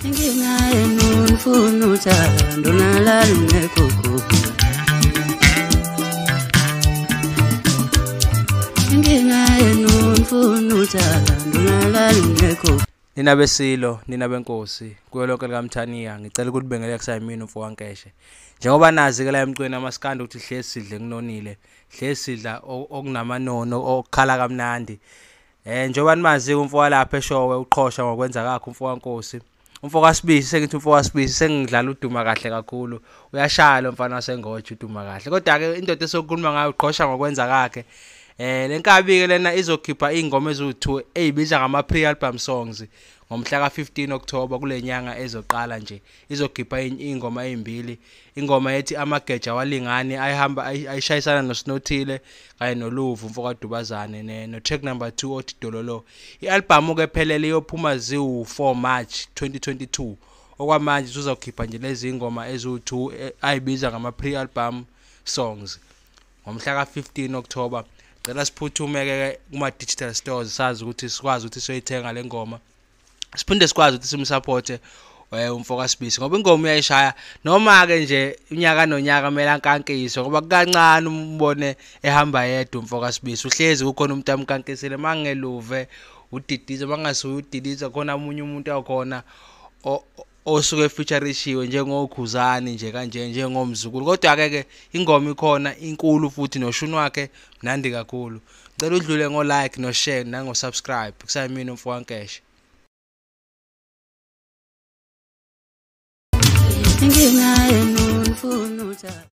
Inkinga yenu nifuna uthando nalala ungekho khona. Inkinga yenu nifuna uthando nalala ungekho. Nina besilo, nina benkosi, kuyo lonke likaMthaniya, ngicela ukuthi bengele kusayimini umfo kaNkeshe. Njengoba nazi ke la emcweni amaskandi ukuthi hlezi sidle kunonile, hlezi sidla okunamanono okukhala kamnandi. Njengoba nimazi umfo walapha eShowe uqhosha ngokwenza kakho umfo kaNkosi. Umfo kaSibisi sengithi umfo kaSibisi sengidlala uduma kahle kakhulu. Uyashaya lo mfana wasengoje uduma kahle. Kodwa ke indoda esokukhuluma ngayo uqhosha ngokwenza kakhe. Lenkabi ke lena izokhipha ingoma ezu2 ezibiza ngama pre-album songs ngomhla ka15 October kule nyanga ezoqala nje. Izokhipha ingoma ezimbili. Ingoma ethi Amageja Walingani ayihamba ayishayisana noSnothile kanye noLuvu umfo kaDubazane no track number 2 othi Dololo. Ialbum ke phelele iyophuma zi4 March 2022. Okwamanje uzokhipha nje lezi ingoma ezu2 ayibiza ngama pre-album songs ngomhla ka15 October. Cela siphuthume ke kuma digital stores sazi ukuthi sikwazi ukuthi soyithenga le ngoma. Siphinde sikwazi ukuthi simsupport umfo kaSibisi ngoba ingoma uyayishaya noma ke nje unyaka nonyaka mela nkankiswe ngoba kancane umbone ehamba yedwa umfo kaSibisi. Uhlezi kukhona umuntu amkankisile mangeluve udidiza mangasuye udidiza khona umunye umuntu akhona osuke featureishiwe njengokhuzani nje kanje njengomzukulu. Kodwa ke ingoma ikhona inkulu futhi noshuni wakhe mnandi kakhulu. Ngicela udlule ngo like no share nango subscribe kusayimini umfo kaNkeshe. Inkinga yenu nifuna uthando.